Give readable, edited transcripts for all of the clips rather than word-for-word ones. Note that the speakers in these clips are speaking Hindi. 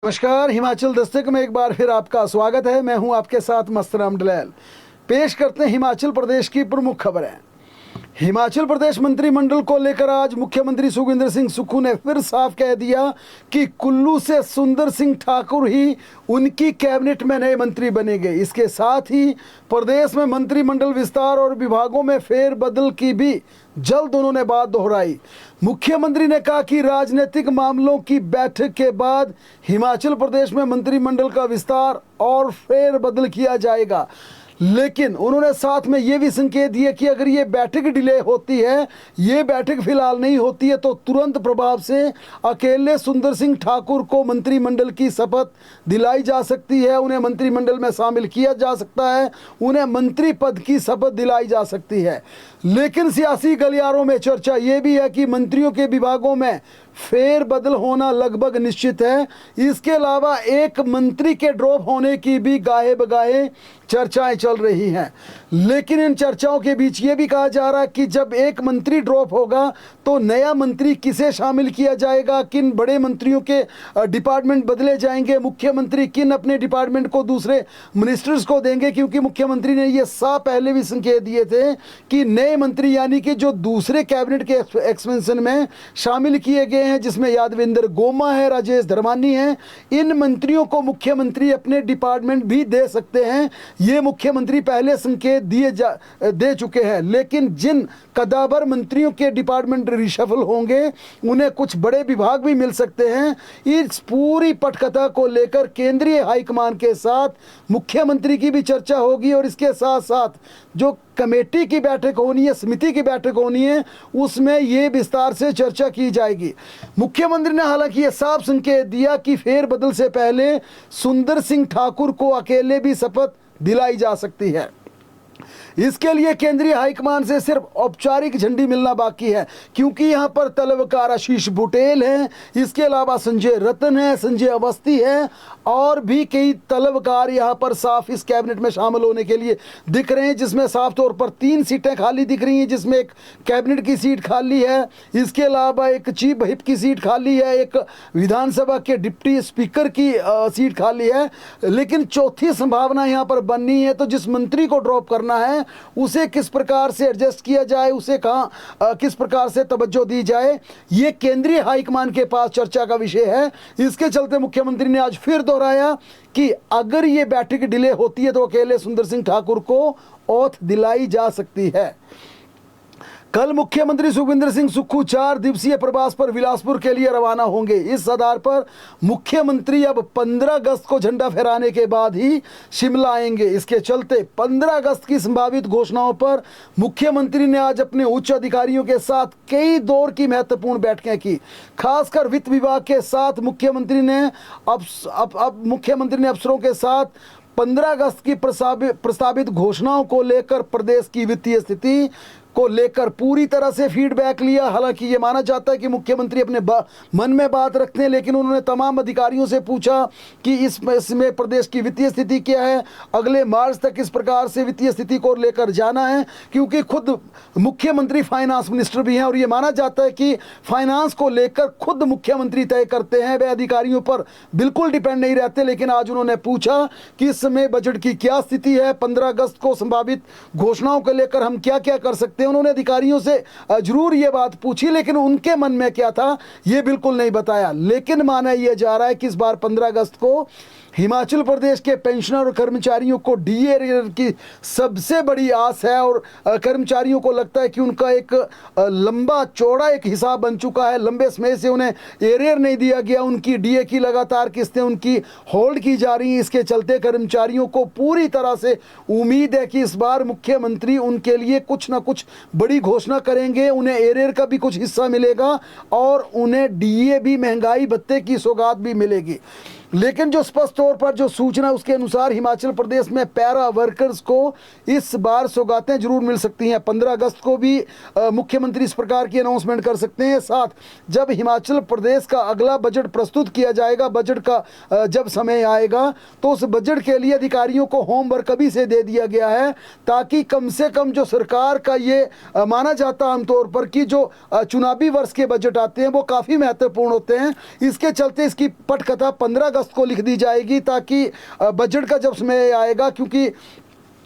नमस्कार। हिमाचल दस्तक में एक बार फिर आपका स्वागत है। मैं हूं आपके साथ मस्तराम डलैल। पेश करते हैं हिमाचल प्रदेश की प्रमुख खबरें। हिमाचल प्रदेश मंत्रिमंडल को लेकर आज मुख्यमंत्री सुखविंदर सिंह सुक्खू ने फिर साफ कह दिया कि कुल्लू से सुंदर सिंह ठाकुर ही उनकी कैबिनेट में नए मंत्री बनेंगे। इसके साथ ही प्रदेश में मंत्रिमंडल विस्तार और विभागों में फेरबदल की भी जल्द उन्होंने बात दोहराई। मुख्यमंत्री ने कहा कि राजनीतिक मामलों की बैठक के बाद हिमाचल प्रदेश में मंत्रिमंडल का विस्तार और फेरबदल किया जाएगा, लेकिन उन्होंने साथ में ये भी संकेत दिए कि अगर ये बैठक डिले होती है, ये बैठक फिलहाल नहीं होती है, तो तुरंत प्रभाव से अकेले सुंदर सिंह ठाकुर को मंत्रिमंडल की शपथ दिलाई जा सकती है, उन्हें मंत्रिमंडल में शामिल किया जा सकता है, उन्हें मंत्री पद की शपथ दिलाई जा सकती है। लेकिन सियासी गलियारों में चर्चा ये भी है कि मंत्रियों के विभागों में फेरबदल होना लगभग निश्चित है। इसके अलावा एक मंत्री के ड्रॉप होने की भी गाहे बगाहे चर्चाएं चल रही हैं। लेकिन इन चर्चाओं के बीच ये भी कहा जा रहा है कि जब एक मंत्री ड्रॉप होगा तो नया मंत्री किसे शामिल किया जाएगा, किन बड़े मंत्रियों के डिपार्टमेंट बदले जाएंगे, मुख्यमंत्री किन अपने डिपार्टमेंट को दूसरे मिनिस्टर्स को देंगे, क्योंकि मुख्यमंत्री ने ये साफ पहले भी संकेत दिए थे कि नए मंत्री यानी कि जो दूसरे कैबिनेट के एक्सपेंशन में शामिल किए गए हैं, जिसमें यादविंदर गोमा है, राजेश धर्मानी है, इन मंत्रियों को मुख्यमंत्री अपने डिपार्टमेंट भी दे सकते हैं। ये मुख्यमंत्री पहले संकेत दे चुके हैं। लेकिन जिन कदावर मंत्रियों के डिपार्टमेंट रिशफल होंगे उन्हें कुछ बड़े विभाग भी मिल सकते हैं। इस पूरी पटकथा को लेकर केंद्रीय हाईकमान के साथ मुख्यमंत्री की भी चर्चा होगी और इसके साथ साथ जो कमेटी की बैठक होनी है, समिति की बैठक होनी है, उसमें ये विस्तार से चर्चा की जाएगी। मुख्यमंत्री ने हालांकि ये साफ संकेत दिया कि फेरबदल से पहले सुंदर सिंह ठाकुर को अकेले भी शपथ दिलाई जा सकती है। इसके लिए केंद्रीय हाईकमान से सिर्फ औपचारिक झंडी मिलना बाकी है, क्योंकि यहां पर तलवकार आशीष बुटेल हैं, इसके अलावा संजय रतन है, संजय अवस्थी है और भी कई तलवकार यहां पर साफ इस कैबिनेट में शामिल होने के लिए दिख रहे हैं, जिसमें साफ तौर पर 3 सीटें खाली दिख रही हैं, जिसमें एक कैबिनेट की सीट खाली है, इसके अलावा एक चीफ व्हिप की सीट खाली है, एक विधानसभा के डिप्टी स्पीकर की सीट खाली है। लेकिन चौथी संभावना यहां पर बननी है, तो जिस मंत्री को ड्रॉप करना है उसे किस प्रकार से एडजस्ट किया जाए, उसे कहां किस प्रकार से तवज्जो दी जाए, ये केंद्रीय हाईकमान के पास चर्चा का विषय है। इसके चलते मुख्यमंत्री ने आज फिर दोहराया कि अगर ये बैठक डिले होती है तो अकेले सुंदर सिंह ठाकुर को ओथ दिलाई जा सकती है। कल मुख्यमंत्री सुखविंदर सिंह सुक्खू 4 दिवसीय प्रवास पर बिलासपुर के लिए रवाना होंगे। इस आधार पर मुख्यमंत्री अब 15 अगस्त को झंडा फहराने के बाद ही शिमला आएंगे। इसके चलते 15 अगस्त की संभावित घोषणाओं पर मुख्यमंत्री ने आज अपने उच्च अधिकारियों के साथ कई दौर की महत्वपूर्ण बैठकें की। खासकर वित्त विभाग के साथ मुख्यमंत्री ने अफसरों के साथ 15 अगस्त की प्रस्तावित घोषणाओं को लेकर प्रदेश की वित्तीय स्थिति को लेकर पूरी तरह से फीडबैक लिया। हालांकि ये माना जाता है कि मुख्यमंत्री अपने मन में बात रखते हैं, लेकिन उन्होंने तमाम अधिकारियों से पूछा कि इसमें प्रदेश की वित्तीय स्थिति क्या है, अगले मार्च तक किस प्रकार से वित्तीय स्थिति को लेकर जाना है, क्योंकि खुद मुख्यमंत्री फाइनेंस मिनिस्टर भी हैं और ये माना जाता है कि फाइनेंस को लेकर खुद मुख्यमंत्री तय करते हैं, वे अधिकारियों पर बिल्कुल डिपेंड नहीं रहते। लेकिन आज उन्होंने पूछा कि इस समय बजट की क्या स्थिति है, 15 अगस्त को संभावित घोषणाओं को लेकर हम क्या क्या कर सकते हैं। उन्होंने अधिकारियों से जरूर ये बात पूछी, लेकिन उनके मन में क्या था ये बिल्कुल नहीं बताया। लेकिन माना यह जा रहा है कि इस बार 15 अगस्त को हिमाचल प्रदेश के पेंशनर और कर्मचारियों को डीए एरियर की सबसे बड़ी आस है और कर्मचारियों को लगता है कि उनका एक लंबा चौड़ा एक हिसाब बन चुका है। लंबे समय से उन्हें एरियर नहीं दिया गया, उनकी डीए की लगातार किस्तें उनकी होल्ड की जा रही हैं। इसके चलते कर्मचारियों को पूरी तरह से उम्मीद है कि इस बार मुख्यमंत्री उनके लिए कुछ ना कुछ बड़ी घोषणा करेंगे, उन्हें एरियर का भी कुछ हिस्सा मिलेगा और उन्हें डीए भी, महंगाई भत्ते की सौगात भी मिलेगी। लेकिन जो स्पष्ट तौर पर जो सूचना उसके अनुसार हिमाचल प्रदेश में पैरा वर्कर्स को इस बार सौगातें जरूर मिल सकती हैं। 15 अगस्त को भी मुख्यमंत्री इस प्रकार की अनाउंसमेंट कर सकते हैं। साथ जब हिमाचल प्रदेश का अगला बजट प्रस्तुत किया जाएगा, बजट का जब समय आएगा, तो उस बजट के लिए अधिकारियों को होमवर्क अभी से दे दिया गया है, ताकि कम से कम जो सरकार का ये माना जाता है आमतौर पर कि जो चुनावी वर्ष के बजट आते हैं वो काफ़ी महत्वपूर्ण होते हैं। इसके चलते इसकी पटकथा 15 अगस्त को लिख दी जाएगी, ताकि बजट का जब समय आएगा, क्योंकि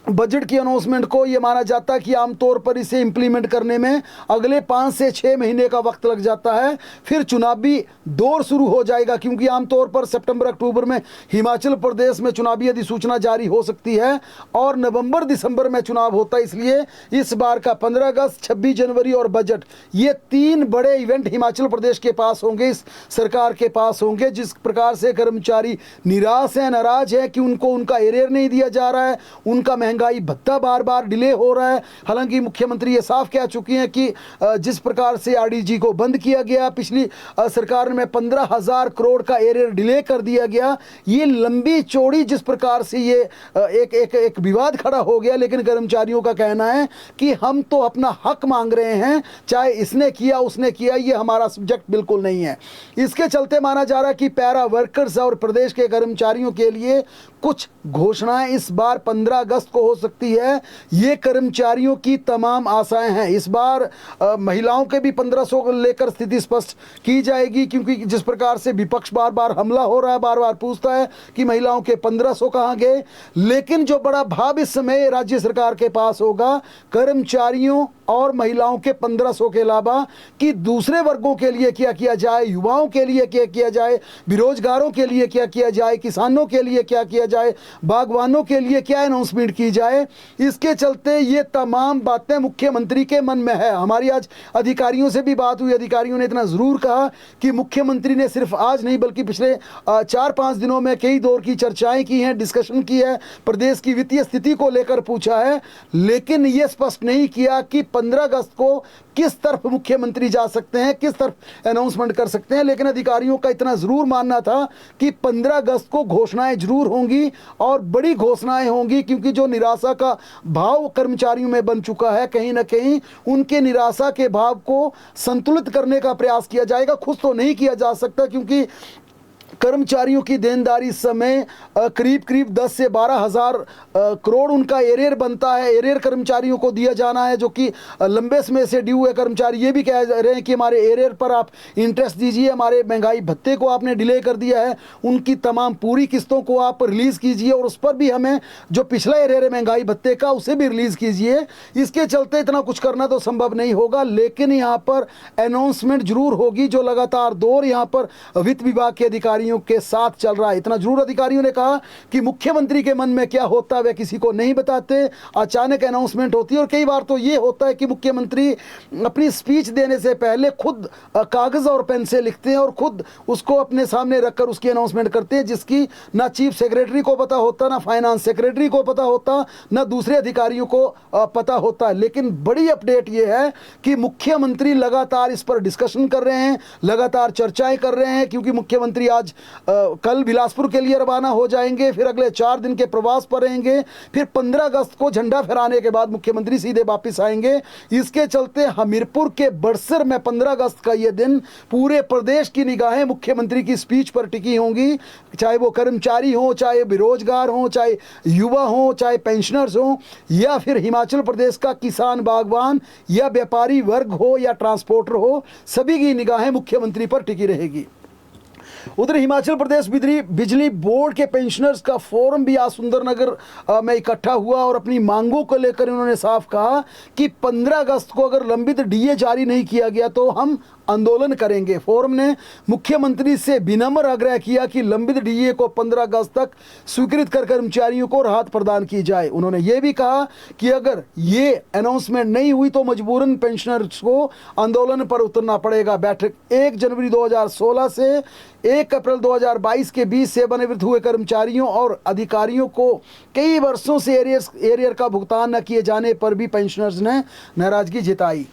बजट की अनाउंसमेंट को ये माना जाता है कि आमतौर पर इसे इम्प्लीमेंट करने में अगले 5 से 6 महीने का वक्त लग जाता है। फिर चुनावी दौर शुरू हो जाएगा, क्योंकि आमतौर पर सितंबर अक्टूबर में हिमाचल प्रदेश में चुनावी अधिसूचना जारी हो सकती है और नवंबर दिसंबर में चुनाव होता है। इसलिए इस बार का 15 अगस्त, 26 जनवरी और बजट, ये 3 बड़े इवेंट हिमाचल प्रदेश के पास होंगे, इस सरकार के पास होंगे। जिस प्रकार से कर्मचारी निराश हैं, नाराज है कि उनको उनका एरियर नहीं दिया जा रहा है, उनका महंगाई भत्ता बार बार डिले हो रहा है। हालांकि मुख्यमंत्री ये साफ कह चुकी हैं कि जिस प्रकार से आरडीजी को बंद किया गया पिछली सरकार में, 15,000 करोड़ का एरियर डिले कर दिया गया, ये लंबी चौड़ी जिस प्रकार से ये एक विवाद खड़ा हो गया। लेकिन कर्मचारियों का कहना है कि हम तो अपना हक मांग रहे हैं, चाहे इसने किया उसने किया, ये हमारा सब्जेक्ट बिल्कुल नहीं है। इसके चलते माना जा रहा है कि पैरा वर्कर्स और प्रदेश के कर्मचारियों के लिए कुछ घोषणाएं इस बार 15 अगस्त को हो सकती है। ये कर्मचारियों की तमाम आशाएं हैं। इस बार महिलाओं के भी 1500 को लेकर स्थिति स्पष्ट की जाएगी, क्योंकि जिस प्रकार से विपक्ष बार बार हमला हो रहा है, बार बार पूछता है कि महिलाओं के 1500 कहाँ गए। लेकिन जो बड़ा भाव इस समय राज्य सरकार के पास होगा, कर्मचारियों और महिलाओं के 1500 के अलावा कि दूसरे वर्गों के लिए क्या किया जाए, युवाओं के लिए क्या किया जाए, बेरोजगारों के लिए क्या किया जाए, किसानों के लिए क्या किया जाए, बागवानों के लिए क्या अनाउंसमेंट की जाए। इसके चलते ये तमाम बातें मुख्यमंत्री के मन में है। हमारी आज अधिकारियों से भी बात हुई, अधिकारियों ने इतना ज़रूर कहा कि मुख्यमंत्री ने सिर्फ आज नहीं बल्कि पिछले 4-5 दिनों में कई दौर की चर्चाएं की हैं, डिस्कशन की है, प्रदेश की वित्तीय स्थिति को लेकर पूछा है, लेकिन ये स्पष्ट नहीं किया कि 15 अगस्त को किस तरफ मुख्यमंत्री जा सकते हैं, किस तरफ अनाउंसमेंट कर सकते हैं। लेकिन अधिकारियों का इतना ज़रूर मानना था कि 15 अगस्त को घोषणाएं जरूर होंगी और बड़ी घोषणाएं होंगी, क्योंकि जो निराशा का भाव कर्मचारियों में बन चुका है, कहीं ना कहीं उनके निराशा के भाव को संतुलित करने का प्रयास किया जाएगा। खुद तो नहीं किया जा सकता, क्योंकि कर्मचारियों की देनदारी इस समय करीब 10 से 12 हज़ार करोड़ उनका एरियर बनता है। एरियर कर्मचारियों को दिया जाना है, जो कि लंबे समय से ड्यू है। कर्मचारी ये भी कह रहे हैं कि हमारे एरियर पर आप इंटरेस्ट दीजिए, हमारे महंगाई भत्ते को आपने डिले कर दिया है, उनकी तमाम पूरी किस्तों को आप रिलीज़ कीजिए और उस पर भी हमें जो पिछला एरियर है महंगाई भत्ते का, उसे भी रिलीज़ कीजिए। इसके चलते इतना कुछ करना तो संभव नहीं होगा, लेकिन यहाँ पर अनाउंसमेंट जरूर होगी, जो लगातार दौर यहाँ पर वित्त विभाग के अधिकारियों के साथ चल रहा है। इतना जरूर अधिकारियों ने कहा कि मुख्यमंत्री के मन में क्या होता है वे किसी को नहीं बताते, अचानक अनाउंसमेंट होती है। और कई बार तो ये होता है कि मुख्यमंत्री अपनी स्पीच देने से पहले खुद कागज और पेन से लिखते हैं और खुद उसको अपने सामने रखकर उसकी अनाउंसमेंट करते हैं, जिसकी ना चीफ सेक्रेटरी को पता होता, ना फाइनेंस सेक्रेटरी को पता होता, ना दूसरे अधिकारियों को पता होता। लेकिन बड़ी अपडेट ये है कि मुख्यमंत्री लगातार इस पर डिस्कशन कर रहे हैं, लगातार चर्चाएं कर रहे हैं, क्योंकि मुख्यमंत्री आज कल बिलासपुर के लिए रवाना हो जाएंगे, फिर अगले 4 दिन के प्रवास पर रहेंगे, फिर 15 अगस्त को झंडा फहराने के बाद मुख्यमंत्री सीधे वापस आएंगे। इसके चलते हमीरपुर के बड़सर में 15 अगस्त का ये दिन पूरे प्रदेश की निगाहें मुख्यमंत्री की स्पीच पर टिकी होंगी, चाहे वो कर्मचारी हो, चाहे बेरोजगार हो, चाहे युवा हो, चाहे पेंशनर्स हो, या फिर हिमाचल प्रदेश का किसान, बागवान या व्यापारी वर्ग हो या ट्रांसपोर्टर हो, सभी की निगाहें मुख्यमंत्री पर टिकी रहेगी। उधर हिमाचल प्रदेश बिजली बोर्ड के पेंशनर्स का फोरम भी आज सुंदरनगर में इकट्ठा हुआ और अपनी मांगों को लेकर उन्होंने साफ कहा कि 15 अगस्त को अगर लंबित डीए जारी नहीं किया गया तो हम आंदोलन करेंगे। फोरम ने मुख्यमंत्री से विनम्र आग्रह किया कि लंबित डीए को 15 अगस्त तक स्वीकृत कर कर्मचारियों को राहत प्रदान की जाए। उन्होंने ये भी कहा कि अगर ये अनाउंसमेंट नहीं हुई तो मजबूरन पेंशनर्स को आंदोलन पर उतरना पड़ेगा। बैठक 1 जनवरी 2016 से 1 अप्रैल 2022 के बीच सेवानिवृत्त हुए कर्मचारियों और अधिकारियों को कई वर्षों से एरियर का भुगतान न किए जाने पर भी पेंशनर्स ने नाराजगी जताई।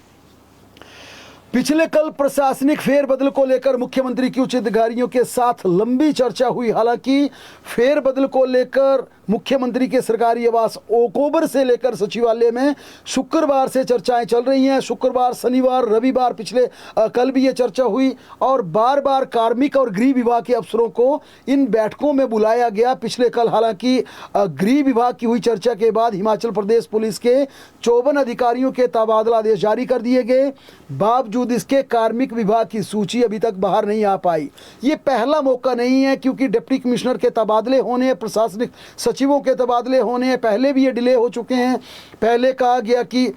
पिछले कल प्रशासनिक फेरबदल को लेकर मुख्यमंत्री की उच्च अधिकारियों के साथ लंबी चर्चा हुई। हालांकि फेरबदल को लेकर मुख्यमंत्री के सरकारी आवास ओकओवर से लेकर सचिवालय में शुक्रवार से चर्चाएं चल रही हैं। शुक्रवार, शनिवार, रविवार, पिछले कल भी ये चर्चा हुई और बार बार कार्मिक और गृह विभाग के अफसरों को इन बैठकों में बुलाया गया। पिछले कल हालांकि गृह विभाग की हुई चर्चा के बाद हिमाचल प्रदेश पुलिस के 54 अधिकारियों के तबादला आदेश जारी कर दिए गए। बावजूद इसके कार्मिक विभाग की सूची अभी तक बाहर नहीं आ पाई। ये पहला मौका नहीं है, क्योंकि डिप्टी कमिश्नर के तबादले होने हैं, प्रशासनिक सचिवों के तबादले होने हैं, पहले भी ये डिले हो चुके हैं। पहले कहा गया कि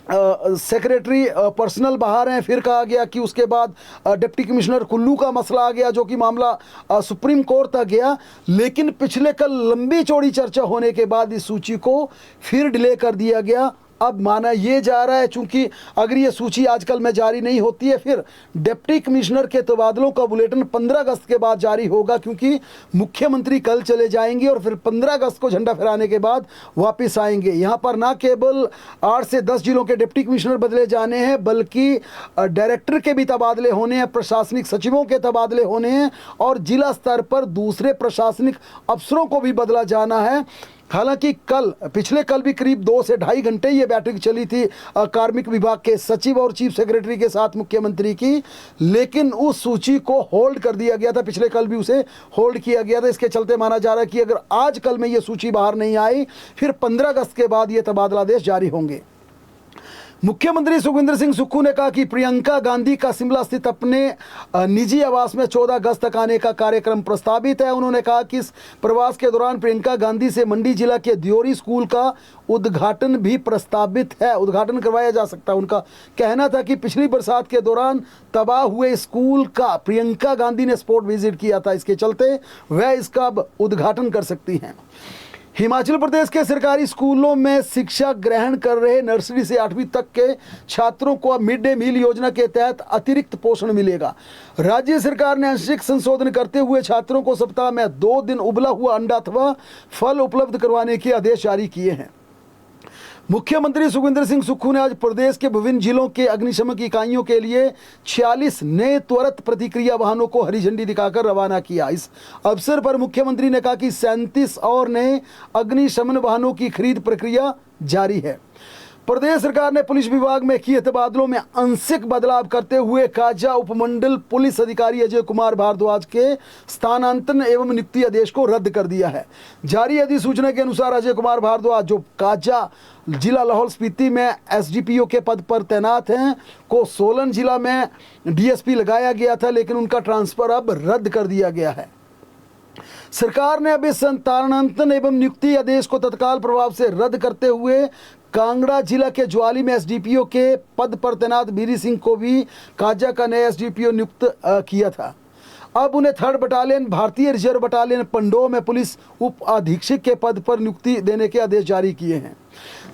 सेक्रेटरी पर्सनल बाहर हैं, फिर कहा गया कि उसके बाद डिप्टी कमिश्नर कुल्लू का मसला आ गया, जो कि मामला सुप्रीम कोर्ट तक गया। लेकिन पिछले कल लंबी चौड़ी चर्चा होने के बाद इस सूची को फिर डिले कर दिया गया। अब माना ये जा रहा है, चूंकि अगर ये सूची आजकल में जारी नहीं होती है, फिर डिप्टी कमिश्नर के तबादलों का बुलेटिन 15 अगस्त के बाद जारी होगा, क्योंकि मुख्यमंत्री कल चले जाएंगे और फिर 15 अगस्त को झंडा फहराने के बाद वापस आएंगे। यहाँ पर ना केवल 8 से 10 जिलों के डिप्टी कमिश्नर बदले जाने हैं, बल्कि डायरेक्टर के भी तबादले होने हैं, प्रशासनिक सचिवों के तबादले होने हैं और जिला स्तर पर दूसरे प्रशासनिक अफसरों को भी बदला जाना है। हालांकि पिछले कल भी करीब 2 से ढाई घंटे ये बैठक चली थी कार्मिक विभाग के सचिव और चीफ सेक्रेटरी के साथ मुख्यमंत्री की, लेकिन उस सूची को होल्ड कर दिया गया था। पिछले कल भी उसे होल्ड किया गया था। इसके चलते माना जा रहा है कि अगर आज कल में ये सूची बाहर नहीं आई, फिर 15 अगस्त के बाद ये तबादला आदेश जारी होंगे। मुख्यमंत्री सुखविंदर सिंह सुक्खू ने कहा कि प्रियंका गांधी का शिमला स्थित अपने निजी आवास में 14 अगस्त तक आने का कार्यक्रम प्रस्तावित है। उन्होंने कहा कि इस प्रवास के दौरान प्रियंका गांधी से मंडी जिला के दियोरी स्कूल का उद्घाटन भी प्रस्तावित है, उद्घाटन करवाया जा सकता है। उनका कहना था कि पिछली बरसात के दौरान तबाह हुए स्कूल का प्रियंका गांधी ने स्पॉट विजिट किया था, इसके चलते वह इसका अब उद्घाटन कर सकती हैं। हिमाचल प्रदेश के सरकारी स्कूलों में शिक्षा ग्रहण कर रहे नर्सरी से 8वीं तक के छात्रों को अब मिड डे मील योजना के तहत अतिरिक्त पोषण मिलेगा। राज्य सरकार ने आंशिक संशोधन करते हुए छात्रों को सप्ताह में 2 दिन उबला हुआ अंडा अथवा फल उपलब्ध करवाने के आदेश जारी किए हैं। मुख्यमंत्री सुखविंदर सिंह सुक्खू ने आज प्रदेश के विभिन्न जिलों के अग्निशमन इकाइयों के लिए 46 नए त्वरित प्रतिक्रिया वाहनों को हरी झंडी दिखाकर रवाना किया। इस अवसर पर मुख्यमंत्री ने कहा कि 37 और नए अग्निशमन वाहनों की खरीद प्रक्रिया जारी है। प्रदेश सरकार ने पुलिस विभाग में किए तबादलों में आंशिक बदलाव करते हुए काजा उपमंडल पुलिस अधिकारी अजय कुमार भारद्वाज के स्थानांतरण एवं नियुक्ति आदेश को रद्द कर दिया है। जारी अधिसूचना के अनुसार अजय कुमार भारद्वाज, जो काजा जिला लाहौल स्पीति में एसडीपीओ के पद पर तैनात हैं, को सोलन जिला में डीएसपी लगाया गया था, लेकिन उनका ट्रांसफर अब रद्द कर दिया गया है। सरकार ने अब इस स्थानांतरण एवं नियुक्ति आदेश को तत्काल प्रभाव से रद्द करते हुए कांगड़ा जिला के ज्वाली में एसडीपीओ के पद पर तैनात बीरी सिंह को भी काजा का नया एसडीपीओ नियुक्त किया था। अब उन्हें 3rd बटालियन भारतीय रिजर्व बटालियन पंडोह में पुलिस उप अधीक्षक के पद पर नियुक्ति देने के आदेश जारी किए हैं।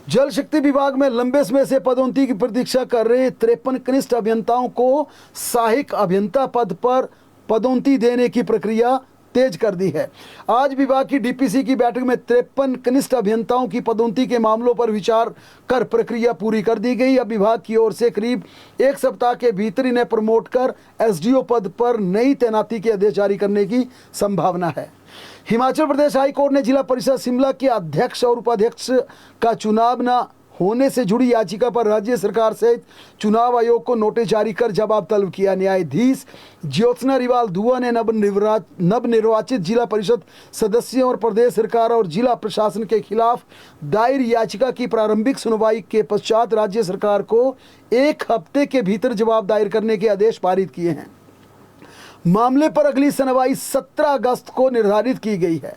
जल शक्ति विभाग में लंबे समय से पदोन्नति की प्रतीक्षा कर रहे 53 कनिष्ठ अभियंताओं को सहायक अभियंता पद पर पदोन्नति देने की प्रक्रिया तेज कर दी है। आज विभाग की डीपीसी की बैठक में 53 कनिष्ठ अभियंताओं की पदोन्नति के मामलों पर विचार कर प्रक्रिया पूरी कर दी गई। अब विभाग की ओर से करीब 1 सप्ताह के भीतर इन्हें प्रमोट कर एसडीओ पद पर नई तैनाती के आदेश जारी करने की संभावना है। हिमाचल प्रदेश हाई कोर्ट ने जिला परिषद शिमला के अध्यक्ष और उपाध्यक्ष का चुनाव न होने से जुड़ी याचिका पर राज्य सरकार सहित चुनाव आयोग को नोटिस जारी कर जवाब तलब किया। न्यायाधीश ज्योत्सना रिवाल दुआ ने नवनिर्वाचित जिला परिषद सदस्यों और प्रदेश सरकार और जिला प्रशासन के खिलाफ दायर याचिका की प्रारंभिक सुनवाई के पश्चात राज्य सरकार को 1 हफ्ते के भीतर जवाब दायर करने के आदेश पारित किए हैं। मामले पर अगली सुनवाई 17 अगस्त को निर्धारित की गई है।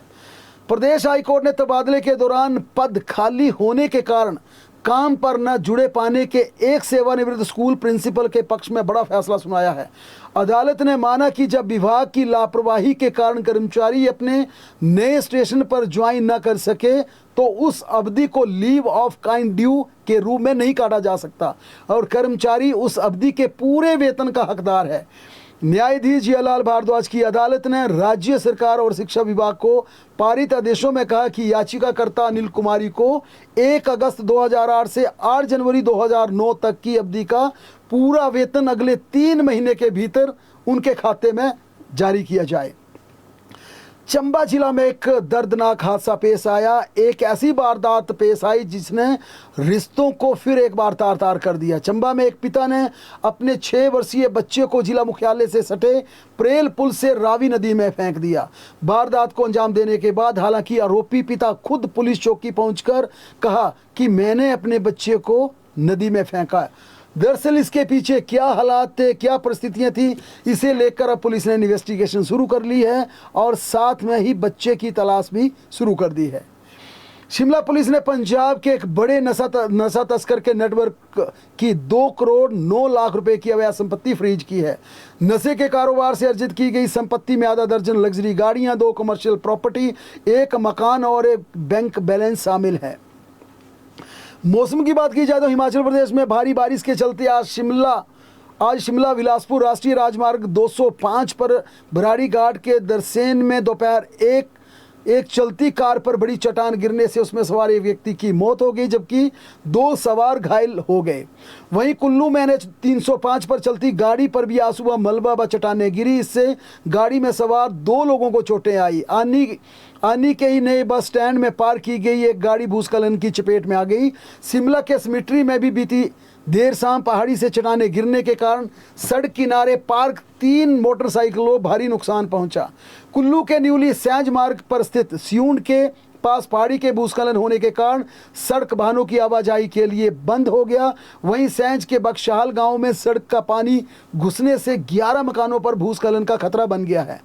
प्रदेश हाईकोर्ट ने तबादले के दौरान पद खाली होने के कारण काम पर न जुड़े पाने के एक सेवानिवृत्त स्कूल प्रिंसिपल के पक्ष में बड़ा फैसला सुनाया है। अदालत ने माना कि जब विभाग की लापरवाही के कारण कर्मचारी अपने नए स्टेशन पर ज्वाइन न कर सके तो उस अवधि को लीव ऑफ काइंड ड्यू के रूप में नहीं काटा जा सकता और कर्मचारी उस अवधि के पूरे वेतन का हकदार है। न्यायाधीश जियालाल भारद्वाज की अदालत ने राज्य सरकार और शिक्षा विभाग को पारित आदेशों में कहा कि याचिकाकर्ता अनिल कुमारी को 1 अगस्त 2008 से 8 जनवरी 2009 तक की अवधि का पूरा वेतन अगले 3 महीने के भीतर उनके खाते में जारी किया जाए। चंबा जिला में एक दर्दनाक हादसा पेश आया। एक ऐसी वारदात पेश आई जिसने रिश्तों को फिर एक बार तार तार कर दिया। चंबा में एक पिता ने अपने 6 वर्षीय बच्चे को जिला मुख्यालय से सटे प्रेल पुल से रावी नदी में फेंक दिया। वारदात को अंजाम देने के बाद हालांकि आरोपी पिता खुद पुलिस चौकी पहुंचकर कहा कि मैंने अपने बच्चे को नदी में फेंका। दरअसल इसके पीछे क्या हालात थे, क्या परिस्थितियां थी, इसे लेकर अब पुलिस ने इन्वेस्टिगेशन शुरू कर ली है और साथ में ही बच्चे की तलाश भी शुरू कर दी है। शिमला पुलिस ने पंजाब के एक बड़े नशा तस्कर के नेटवर्क की 2 करोड़ 9 लाख रुपए की अवैध संपत्ति फ्रीज की है। नशे के कारोबार से अर्जित की गई संपत्ति में आधा दर्जन लग्जरी गाड़ियां, 2 कमर्शियल प्रॉपर्टी, 1 मकान और एक बैंक बैलेंस शामिल है। मौसम की बात की जाए तो हिमाचल प्रदेश में भारी बारिश के चलते आज शिमला बिलासपुर राष्ट्रीय राजमार्ग 205 पर भराड़ी घाट के दरसेन में दोपहर एक चलती कार पर बड़ी चट्टान गिरने से उसमें सवार एक व्यक्ति की मौत हो गई जबकि 2 सवार घायल हो गए। वहीं कुल्लू में NH 305 पर चलती गाड़ी पर भी आज सुबह मलबा व चट्टानें गिरी। इससे गाड़ी में सवार 2 लोगों को चोटें आई। आनी के ही नए बस स्टैंड में पार्क की गई एक गाड़ी भूस्खलन की चपेट में आ गई। शिमला के स्मिट्री में भी बीती देर शाम पहाड़ी से चट्टानें गिरने के कारण सड़क किनारे पार्क 3 मोटरसाइकिलों भारी नुकसान पहुंचा। कुल्लू के न्यूली सैंज मार्ग पर स्थित सियूंड के पास पहाड़ी के भूस्खलन होने के कारण सड़क वाहनों की आवाजाही के लिए बंद हो गया। वहीं सैंज के बख्शहाल गांव में सड़क का पानी घुसने से 11 मकानों पर भूस्खलन का खतरा बन गया है।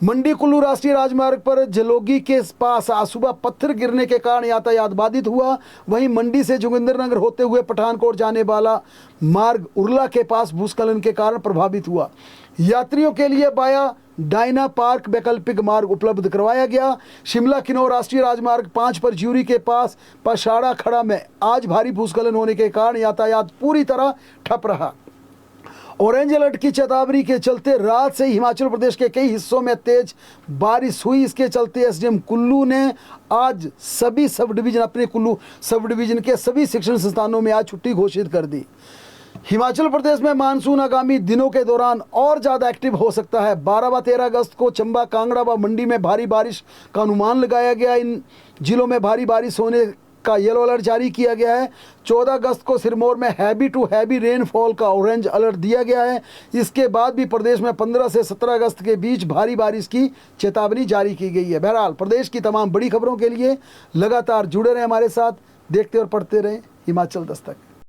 मंडी कुल्लू राष्ट्रीय राजमार्ग पर जलोगी के पास आज सुबह पत्थर गिरने के कारण यातायात बाधित हुआ। वहीं मंडी से जोगिंद्रनगर होते हुए पठानकोट जाने वाला मार्ग उरला के पास भूस्खलन के कारण प्रभावित हुआ। यात्रियों के लिए बाया डायना पार्क वैकल्पिक मार्ग उपलब्ध करवाया गया। शिमला किन्नौर राष्ट्रीय राजमार्ग 5 पर ज्यूरी के पास पशाड़ा खड़ा में आज भारी भूस्खलन होने के कारण यातायात पूरी तरह ठप रहा। ऑरेंज अलर्ट की चेतावनी के चलते रात से हिमाचल प्रदेश के कई हिस्सों में तेज बारिश हुई। इसके चलते एसडीएम कुल्लू ने आज सभी सब डिवीजन अपने कुल्लू सब डिवीजन के सभी शिक्षण संस्थानों में आज छुट्टी घोषित कर दी। हिमाचल प्रदेश में मानसून आगामी दिनों के दौरान और ज़्यादा एक्टिव हो सकता है। 12 व 13 अगस्त को चंबा, कांगड़ा व मंडी में भारी बारिश का अनुमान लगाया गया। इन जिलों में भारी बारिश होने का येलो अलर्ट जारी किया गया है। 14 अगस्त को सिरमौर में हैवी टू हैवी रेनफॉल का ऑरेंज अलर्ट दिया गया है। इसके बाद भी प्रदेश में 15 से 17 अगस्त के बीच भारी बारिश की चेतावनी जारी की गई है। बहरहाल प्रदेश की तमाम बड़ी खबरों के लिए लगातार जुड़े रहें हमारे साथ, देखते और पढ़ते रहें हिमाचल दस्तक।